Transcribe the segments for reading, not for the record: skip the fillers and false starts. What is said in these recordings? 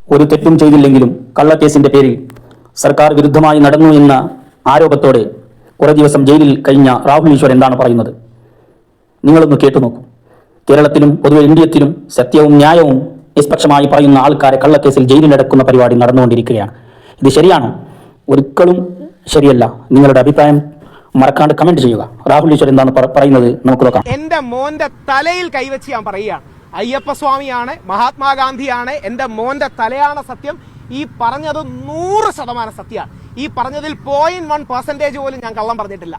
ഒരു തെറ്റും ചെയ്തില്ലെങ്കിലും കള്ളക്കേസിന്റെ പേരിൽ സർക്കാർ വിരുദ്ധമായി നടന്നു എന്ന ആരോപത്തോടെ കുറേ ദിവസം ജയിലിൽ കഴിഞ്ഞ രാഹുൽ ഈശ്വർ എന്താണ് പറയുന്നത്? നിങ്ങളൊന്ന് കേട്ടുനോക്കൂ. കേരളത്തിലും പൊതുവെ ഇന്ത്യത്തിലും സത്യവും ന്യായവും നിഷ്പക്ഷമായി പറയുന്ന ആൾക്കാരെ കള്ളക്കേസിൽ ജയിലിലടക്കുന്ന പരിപാടി നടന്നുകൊണ്ടിരിക്കുകയാണ്. ഇത് ശരിയാണോ? ഒരിക്കലും ശരിയല്ല. നിങ്ങളുടെ അഭിപ്രായം മറക്കാണ്ട് കമന്റ് ചെയ്യുക. രാഹുൽ ഈശ്വർ എന്താണ് പറയുന്നത് നമുക്ക് നോക്കാം. എന്റെ മോന്റെ തലയിൽ കൈവച്ച് ഞാൻ പറയുകയാണ്, അയ്യപ്പസ്വാമിയാണ്, മഹാത്മാഗാന്ധിയാണ്, എന്റെ മോന്റെ തലയാണ് സത്യം. ഈ പറഞ്ഞത് 100% സത്യമാണ്. ഈ പറഞ്ഞതിൽ 0.1% പോലും ഞാൻ കള്ളം പറഞ്ഞിട്ടില്ല.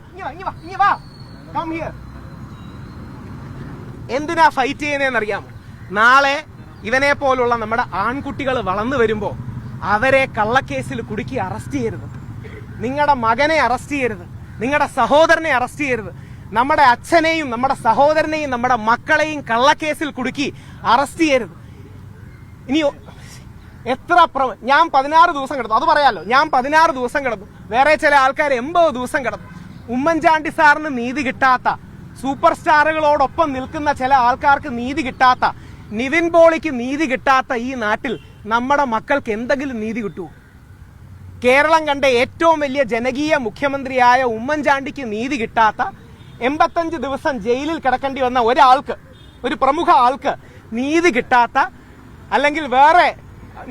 എന്തിനാ ഫൈറ്റ് ചെയ്യുന്നതെന്ന് അറിയാമോ? നാളെ ഇവനെ പോലുള്ള നമ്മുടെ ആൺകുട്ടികൾ വളർന്നു വരുമ്പോ അവരെ കള്ളക്കേസിൽ കുടുക്കി അറസ്റ്റ് ചെയ്യരുത്. നിങ്ങളുടെ മകനെ അറസ്റ്റ് ചെയ്യരുത്, നിങ്ങളുടെ സഹോദരനെ അറസ്റ്റ് ചെയ്യരുത്. നമ്മുടെ അച്ഛനെയും നമ്മുടെ സഹോദരനെയും നമ്മുടെ മക്കളെയും കള്ളക്കേസിൽ കുടുക്കി അറസ്റ്റ് ചെയ്യരുത്. ഇനി എത്ര ഞാൻ 16 ദിവസം കിടന്നു, അത് പറയാലോ. ഞാൻ 16 ദിവസം കിടന്നു, വേറെ ചില ആൾക്കാർ 80 ദിവസം കിടന്നു. ഉമ്മൻചാണ്ടി സാറിന് നീതി കിട്ടാത്ത, സൂപ്പർ സ്റ്റാറുകളോടൊപ്പം നിൽക്കുന്ന ചില ആൾക്കാർക്ക് നീതി കിട്ടാത്ത, നിവിൻ പോളിക്ക് നീതി കിട്ടാത്ത ഈ നാട്ടിൽ നമ്മുടെ മക്കൾക്ക് എന്തെങ്കിലും നീതി കിട്ടുമോ? കേരളം കണ്ട ഏറ്റവും വലിയ ജനകീയ മുഖ്യമന്ത്രിയായ ഉമ്മൻചാണ്ടിക്ക് നീതി കിട്ടാത്ത, 85 ദിവസം ജയിലിൽ കിടക്കേണ്ടി വന്ന ഒരാൾക്ക്, ഒരു പ്രമുഖ ആൾക്ക് നീതി കിട്ടാത്ത, അല്ലെങ്കിൽ വേറെ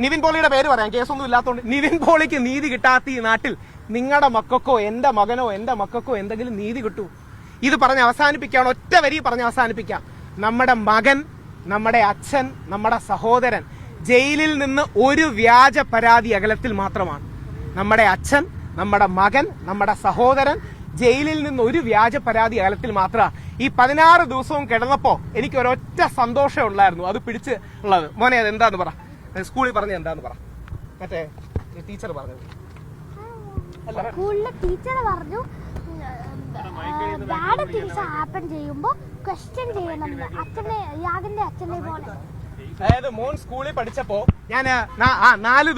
നിവിൻ പോളിയുടെ പേര് പറയാം, കേസൊന്നും ഇല്ലാത്തതുകൊണ്ട്, നിവിൻ പോളിക്ക് നീതി കിട്ടാത്ത ഈ നാട്ടിൽ നിങ്ങളുടെ മക്കൾക്കോ എന്റെ മകനോ എന്റെ മക്കൾക്കോ എന്തെങ്കിലും നീതി കിട്ടൂ? ഇത് പറഞ്ഞ് അവസാനിപ്പിക്കുകയാണ്, ഒറ്റ വരി പറഞ്ഞ് അവസാനിപ്പിക്കാം. നമ്മുടെ മകൻ, നമ്മുടെ അച്ഛൻ, നമ്മുടെ സഹോദരൻ ജയിലിൽ നിന്ന് ഒരു വ്യാജ പരാതി അകലത്തിൽ മാത്രമാണ്. നമ്മുടെ അച്ഛൻ, നമ്മുടെ മകൻ, നമ്മുടെ സഹോദരൻ ജയിലിൽ നിന്ന് ഒരു വ്യാജ പരാതി അകലത്തിൽ മാത്രമാണ്. ഈ 16 ദിവസവും കിടന്നപ്പോ എനിക്ക് ഒരൊറ്റ സന്തോഷം ഉണ്ടായിരുന്നു, അത് പിടിച്ച് ഉള്ളത്. മോനെ അത് എന്താന്ന് പറ, സ്കൂളിൽ പറഞ്ഞ എന്താന്ന് പറ. മറ്റേ ടീച്ചർ പറഞ്ഞത്, സ്കൂളിലെ ടീച്ചർ പറഞ്ഞു ബാഡ് തിങ്സ് ഹാപ്പൻ ചെയ്യുമ്പോൾ ക്വസ്റ്റ്യൻ ചെയ്യണം, അച്ഛനെ യാഗിന്റെ അച്ഛനെ പോലെ. അതായത് മോൻ സ്കൂളിൽ പഠിച്ചപ്പോ ഞാൻ 4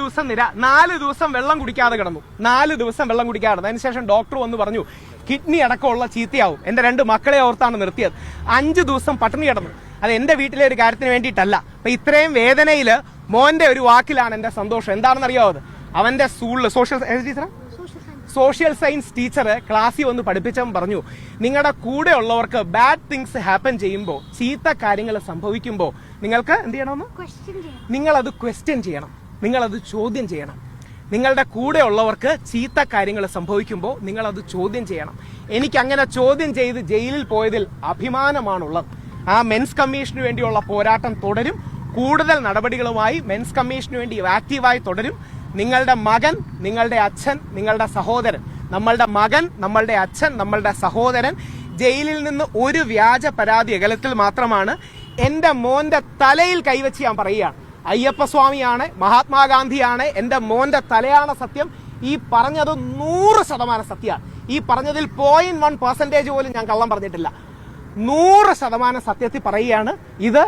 ദിവസം വെള്ളം കുടിക്കാതെ കിടന്നു. 4 ദിവസം വെള്ളം കുടിക്കാതെ. അതിനുശേഷം ഡോക്ടർ വന്ന് പറഞ്ഞു കിഡ്നി അടക്കമുള്ള ചീത്തയാവും. എന്റെ 2 മക്കളെ ഓർത്താണ് നിർത്തിയത്. 5 ദിവസം പട്ടിണി കിടന്നു. അത് എന്റെ വീട്ടിലെ ഒരു കാര്യത്തിന് വേണ്ടിയിട്ടല്ല. അപ്പൊ ഇത്രയും വേദനയില് മോന്റെ ഒരു വാക്കിലാണ് എന്റെ സന്തോഷം. എന്താണെന്ന് അറിയാവോ? അവന്റെ സ്കൂളിൽ സോഷ്യൽ സയൻസ് ടീച്ചർ ക്ലാസ്സിൽ വന്ന് പഠിപ്പിച്ചവൻ പറഞ്ഞു, നിങ്ങളുടെ കൂടെ ഉള്ളവർക്ക് ബാഡ് തിങ്സ് ഹാപ്പൻ ചെയ്യുമ്പോൾ, ചീത്ത കാര്യങ്ങൾ സംഭവിക്കുമ്പോൾ നിങ്ങൾക്ക് എന്ത് ചെയ്യണമെന്ന്? നിങ്ങളത് ക്വസ്റ്റ്യൻ ചെയ്യണം, നിങ്ങളത് ചോദ്യം ചെയ്യണം. നിങ്ങളുടെ കൂടെ ഉള്ളവർക്ക് ചീത്ത കാര്യങ്ങൾ സംഭവിക്കുമ്പോൾ നിങ്ങളത് ചോദ്യം ചെയ്യണം. എനിക്ക് അങ്ങനെ ചോദ്യം ചെയ്ത് ജയിലിൽ പോയതിൽ അഭിമാനമാണുള്ളത്. ആ മെൻസ് കമ്മീഷന് വേണ്ടിയുള്ള പോരാട്ടം തുടരും. കൂടുതൽ നടപടികളുമായി മെൻസ് കമ്മീഷന് വേണ്ടി ആക്റ്റീവായി തുടരും. നിങ്ങളുടെ മകൻ, നിങ്ങളുടെ അച്ഛൻ, നിങ്ങളുടെ സഹോദരൻ, നമ്മളുടെ മകൻ, നമ്മളുടെ അച്ഛൻ, നമ്മളുടെ സഹോദരൻ ജയിലിൽ നിന്ന് ഒരു വ്യാജ പരാതി അകലത്തിൽ മാത്രമാണ്. എന്റെ മോന്റെ തലയിൽ കൈവച്ച് ഞാൻ പറയുകയാണ്, അയ്യപ്പസ്വാമിയാണ്, മഹാത്മാഗാന്ധിയാണ്, എന്റെ മോന്റെ തലയാണ് സത്യം. ഈ പറഞ്ഞത് 100% സത്യമാണ്. ഈ പറഞ്ഞതിൽ 0.1% പോലും ഞാൻ കള്ളം പറഞ്ഞിട്ടില്ല. 100% സത്യത്തിൽ പറയുകയാണ്. ഇത്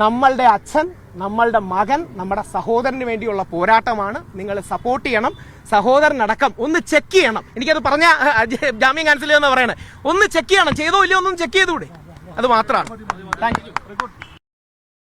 നമ്മളുടെ അച്ഛൻ, നമ്മളുടെ മകൻ, നമ്മുടെ സഹോദരന് വേണ്ടിയുള്ള പോരാട്ടമാണ്. നിങ്ങൾ സപ്പോർട്ട് ചെയ്യണം. സഹോദരനടക്കം ഒന്ന് ചെക്ക് ചെയ്യണം. എനിക്കത് പറഞ്ഞ ജാമ്യം ക്യാൻസൽ ചെയ്യുമെന്ന് പറയണേ. ഒന്ന് ചെക്ക് ചെയ്യണം, ചെയ്തോ ഇല്ലയോ ഒന്നും ചെക്ക് ചെയ്തുകൂടെ? അത് മാത്രമാണ്. Thank you.